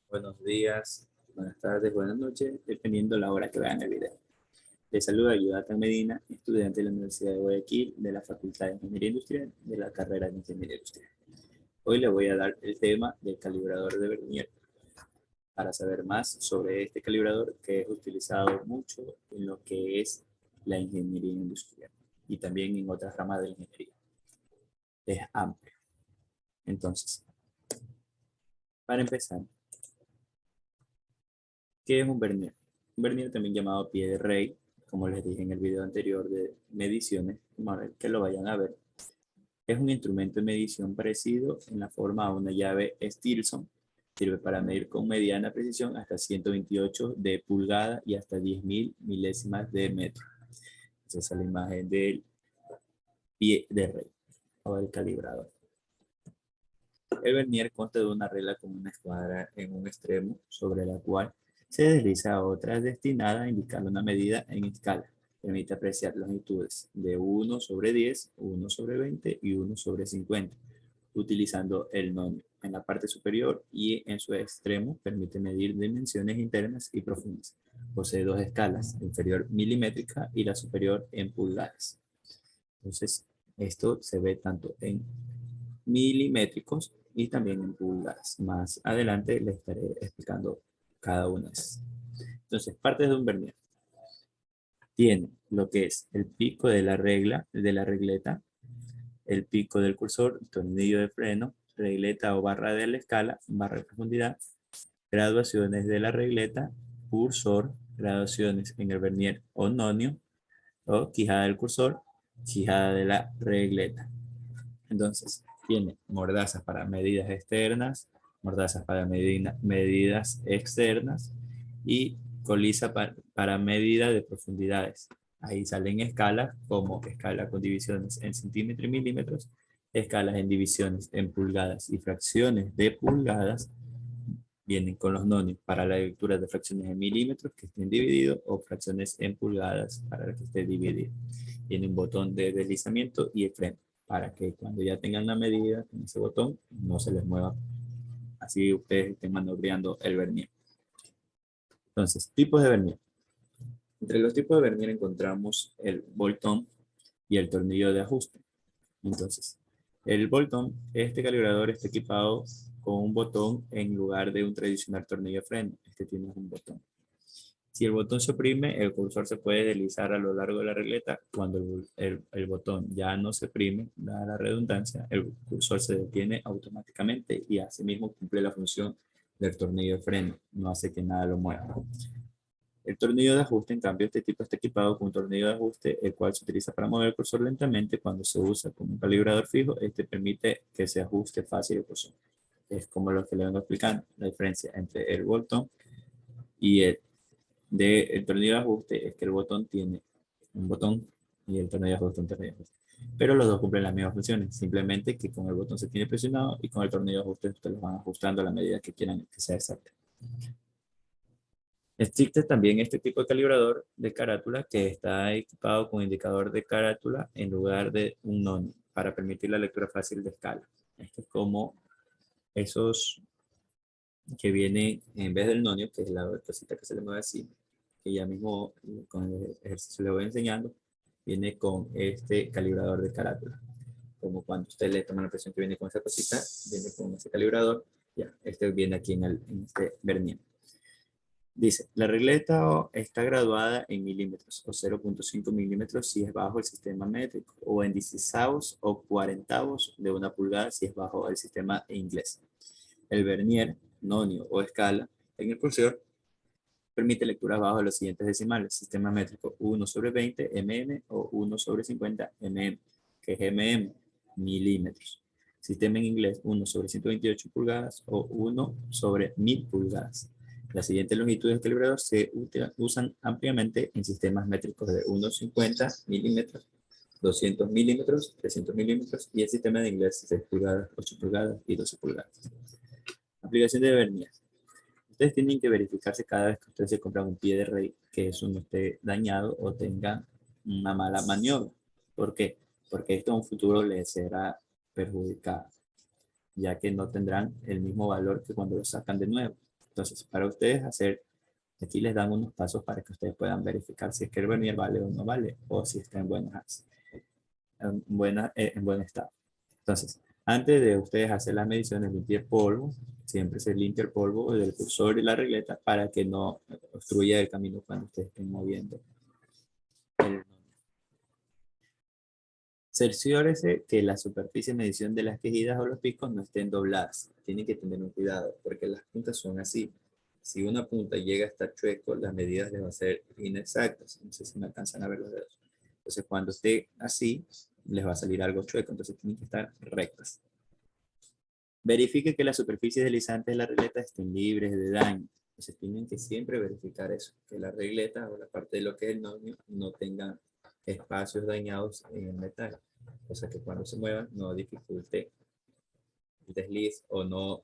Buenos días, buenas tardes, buenas noches, dependiendo la hora que vean el video. Les saluda Yudatan Medina, estudiante de la Universidad de Guayaquil de la Facultad de Ingeniería Industrial de la carrera de Ingeniería Industrial. Hoy les voy a dar el tema del calibrador de Vernier para saber más sobre este calibrador que es utilizado mucho en lo que es la ingeniería industrial y también en otras ramas de la ingeniería. Es amplio. Entonces, para empezar, ¿qué es un vernier? Un vernier, también llamado pie de rey, como les dije en el video anterior de mediciones, que lo vayan a ver, es un instrumento de medición parecido en la forma a una llave Stilson. Sirve para medir con mediana precisión hasta 128 de pulgada y hasta 10.000 milésimas de metro. Esa es la imagen del pie de rey o del calibrador. El vernier consta de una regla con una escuadra en un extremo sobre la cual se desliza otra destinada a indicar una medida en escala. Permite apreciar longitudes de 1 sobre 10, 1 sobre 20 y 1 sobre 50, utilizando el nonio. En la parte superior y en su extremo permite medir dimensiones internas y profundas. Posee dos escalas, la inferior milimétrica y la superior en pulgadas. Entonces, esto se ve tanto en milimétricos y también en pulgadas. Más adelante les estaré explicando cada una de esas. Entonces, partes de un vernier. Tiene lo que es el pico de la regla, de la regleta, el pico del cursor, tornillo de freno, regleta o barra de la escala, barra de profundidad, graduaciones de la regleta, cursor, graduaciones en el vernier o nonio, o quijada del cursor, quijada de la regleta. Entonces, tiene mordazas para medidas externas, mordazas para medidas externas y colisa para medida de profundidades. Ahí salen escalas como escala con divisiones en centímetros y milímetros, escalas en divisiones en pulgadas y fracciones de pulgadas. Vienen con los nonios para la lectura de fracciones en milímetros que estén divididos o fracciones en pulgadas para que esté dividido. Tiene un botón de deslizamiento y el freno para que cuando ya tengan la medida con ese botón no se les mueva. Así ustedes estén maniobrando el vernier. Entonces, tipos de vernier. Entre los tipos de vernier encontramos el boltón y el tornillo de ajuste. Entonces, el boltón, este calibrador está equipado con un botón en lugar de un tradicional tornillo de freno. Este tiene un botón. Si el botón se oprime, el cursor se puede deslizar a lo largo de la regleta. Cuando el botón ya no se oprime, dada la redundancia, el cursor se detiene automáticamente y asimismo cumple la función del tornillo de freno. No hace que nada lo mueva. El tornillo de ajuste, en cambio, este tipo está equipado con un tornillo de ajuste, el cual se utiliza para mover el cursor lentamente. Cuando se usa como un calibrador fijo, este permite que se ajuste fácil el cursor. Es como lo que le vengo explicando, la diferencia entre el botón y el tornillo de ajuste es que el botón tiene un botón y el tornillo de ajuste un tornillo de ajuste. Pero los dos cumplen las mismas funciones, simplemente que con el botón se tiene presionado y con el tornillo de ajuste ustedes lo van ajustando a la medida que quieran que sea exacta. Existe también este tipo de calibrador de carátula que está equipado con indicador de carátula en lugar de un nonio para permitir la lectura fácil de escala. Esto es como esos que vienen en vez del nonio, que es la cosita que se le mueve así, que ya mismo con el ejercicio le voy enseñando, viene con este calibrador de carátula. Como cuando usted le toma la presión que viene con esa cosita, viene con ese calibrador, ya, este viene aquí en este vernier. Dice, la regleta está graduada en milímetros o 0.5 milímetros si es bajo el sistema métrico o en 16avos o 40avos de una pulgada si es bajo el sistema inglés. El vernier, nonio o escala en el cursor permite lecturas bajo los siguientes decimales. Sistema métrico 1 sobre 20 mm o 1 sobre 50 mm, que es mm, milímetros. Sistema en inglés 1 sobre 128 pulgadas o 1 sobre 1000 pulgadas. Las siguientes longitudes del calibrador se usan ampliamente en sistemas métricos de 1,50 milímetros, 200 milímetros, 300 milímetros y el sistema de inglés 6 pulgadas, 8 pulgadas y 12 pulgadas. Aplicación de vernier. Ustedes tienen que verificarse cada vez que ustedes se compran un pie de rey que eso no esté dañado o tenga una mala maniobra. ¿Por qué? Porque esto en un futuro les será perjudicado, ya que no tendrán el mismo valor que cuando lo sacan de nuevo. Entonces, para ustedes hacer, aquí les dan unos pasos para que ustedes puedan verificar si es que el vernier vale o no vale, o si está en buen estado. Entonces, antes de ustedes hacer las mediciones, limpiar polvo, siempre se limpia el polvo del cursor y la regleta para que no obstruya el camino cuando ustedes estén moviendo el. Cerciórese que la superficie de medición de las quejidas o los picos no estén dobladas. Tienen que tener un cuidado porque las puntas son así. Si una punta llega a estar chueco, las medidas les van a ser inexactas. No sé si me alcanzan a ver los dedos. Entonces, cuando esté así, les va a salir algo chueco. Entonces, tienen que estar rectas. Verifique que las superficies deslizantes de la regleta estén libres de daño. Entonces, tienen que siempre verificar eso. Que la regleta o la parte de lo que es el novio no tengan espacios dañados en el metal. O sea que cuando se muevan no dificulte el desliz o no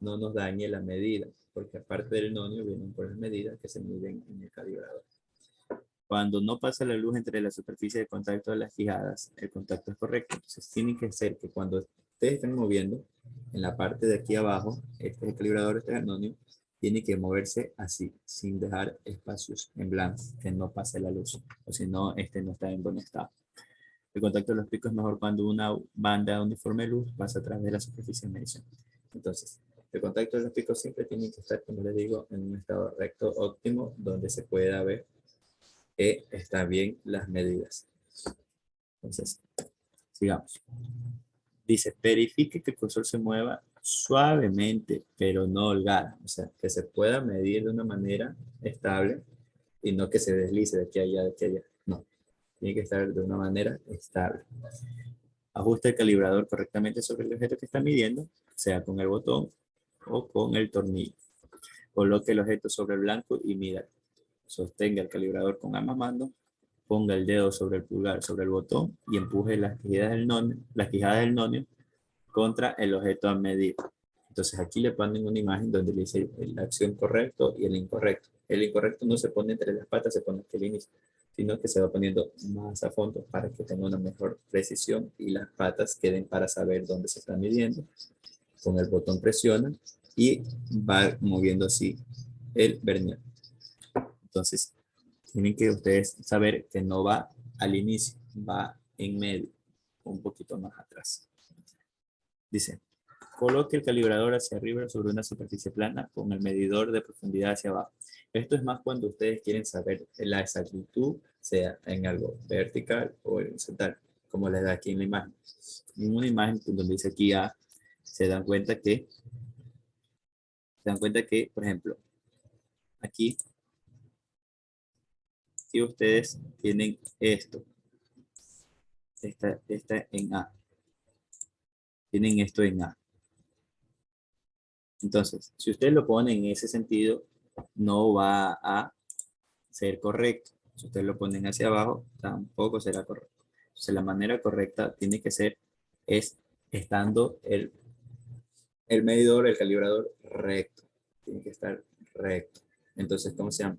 nos dañe la medida, porque aparte del nonio vienen por las medidas que se miden en el calibrador. Cuando no pasa la luz entre la superficie de contacto de las quijadas, el contacto es correcto. Entonces tiene que ser que cuando ustedes estén moviendo, en la parte de aquí abajo, este es el calibrador, este es el nonio, tiene que moverse así, sin dejar espacios en blanco, que no pase la luz, o si no, este no está en buen estado. El contacto de los picos es mejor cuando una banda uniforme de luz pasa a través de la superficie de medición. Entonces, el contacto de los picos siempre tiene que estar, como les digo, en un estado recto óptimo, donde se pueda ver que están bien las medidas. Entonces, sigamos. Dice, verifique que el cursor se mueva suavemente, pero no holgada. O sea, que se pueda medir de una manera estable y no que se deslice de aquí a allá, de aquí a allá. No, tiene que estar de una manera estable. Ajusta el calibrador correctamente sobre el objeto que está midiendo, sea con el botón o con el tornillo. Coloque el objeto sobre el blanco y mida. Sostenga el calibrador con ambas manos, ponga el dedo sobre el pulgar sobre el botón y empuje las quijadas del nonio contra el objeto a medir. Entonces aquí le ponen una imagen donde le dice la acción correcto y el incorrecto. El incorrecto no se pone entre las patas, se pone aquí al inicio, sino que se va poniendo más a fondo para que tenga una mejor precisión y las patas queden para saber dónde se está midiendo. Con el botón presiona y va moviendo así el vernier. Entonces, tienen que ustedes saber que no va al inicio, va en medio, un poquito más atrás. Dice, coloque el calibrador hacia arriba sobre una superficie plana con el medidor de profundidad hacia abajo. Esto es más cuando ustedes quieren saber la exactitud, sea en algo vertical o horizontal, como les da aquí en la imagen. En una imagen donde dice aquí A, se dan cuenta que, por ejemplo, aquí, si ustedes tienen esto, esta en A, tienen esto en A. Entonces, si ustedes lo ponen en ese sentido, no va a ser correcto. Si ustedes lo ponen hacia abajo, tampoco será correcto. Entonces, la manera correcta tiene que ser es estando el medidor, el calibrador recto. Tiene que estar recto. Entonces, ¿cómo se llama?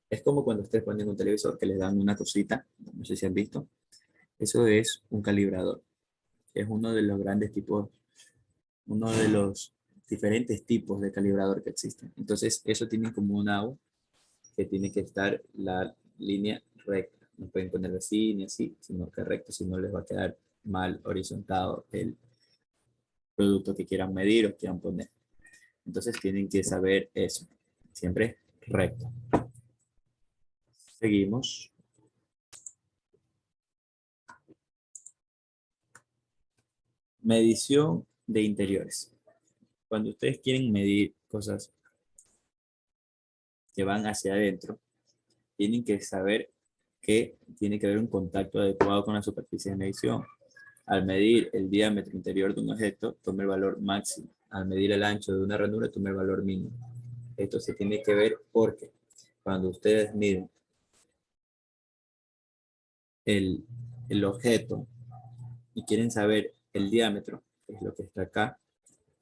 Es como cuando ustedes ponen un televisor que les dan una cosita, no sé si han visto. Eso es un calibrador. Es uno de los grandes tipos, uno de los diferentes tipos de calibrador que existen. Entonces, eso tiene como un agua que tiene que estar la línea recta. No pueden ponerlo así ni así, sino que recto, si no les va a quedar mal horizontado el producto que quieran medir o quieran poner. Entonces tienen que saber eso. Siempre recto. Seguimos. Medición de interiores. Cuando ustedes quieren medir cosas que van hacia adentro, tienen que saber que tiene que haber un contacto adecuado con la superficie de medición. Al medir el diámetro interior de un objeto, tome el valor máximo. Al medir el ancho de una ranura, tome el valor mínimo. Esto se tiene que ver porque cuando ustedes miden el, el objeto y quieren saber el diámetro, que es lo que está acá,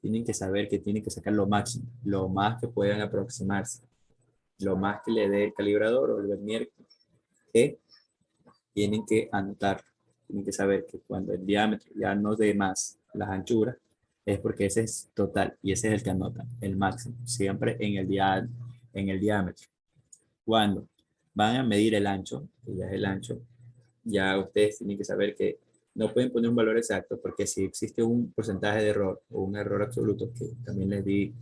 tienen que saber que tienen que sacar lo máximo, lo más que puedan aproximarse, lo más que le dé el calibrador o el vernier, que tienen que anotar. Tienen que saber que cuando el diámetro ya no dé más las anchuras, es porque ese es total y ese es el que anotan, el máximo, siempre en el diámetro. Cuando van a medir el ancho, que ya es el ancho, ya ustedes tienen que saber que no pueden poner un valor exacto porque si existe un porcentaje de error o un error absoluto, que también les di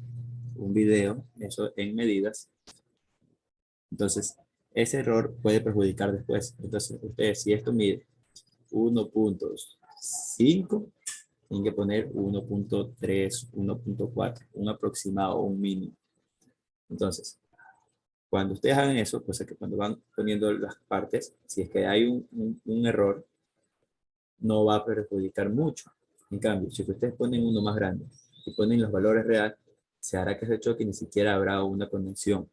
un video, eso en medidas, entonces ese error puede perjudicar después. Entonces ustedes, si esto mide 1.5, tienen que poner 1.3, 1.4, un aproximado, un mínimo. Entonces, cuando ustedes hagan eso, pues es que cuando van poniendo las partes, si es que hay un error, no va a perjudicar mucho. En cambio, si ustedes ponen uno más grande y ponen los valores reales, se hará que ese choque ni siquiera habrá una conexión.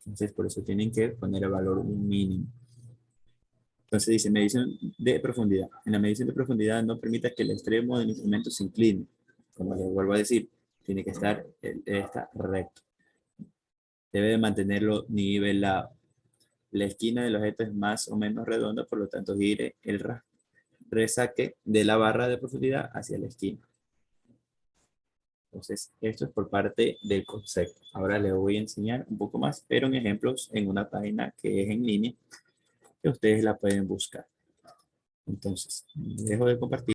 Entonces, por eso tienen que poner el valor un mínimo. Entonces dice medición de profundidad. En la medición de profundidad no permita que el extremo del instrumento se incline. Como les vuelvo a decir, tiene que estar está recto. Debe de mantenerlo nivelado. La esquina del objeto es más o menos redonda, por lo tanto gire el resaque de la barra de profundidad hacia la esquina. Entonces, esto es por parte del concepto. Ahora les voy a enseñar un poco más, pero en ejemplos en una página que es en línea, que ustedes la pueden buscar. Entonces, dejo de compartir.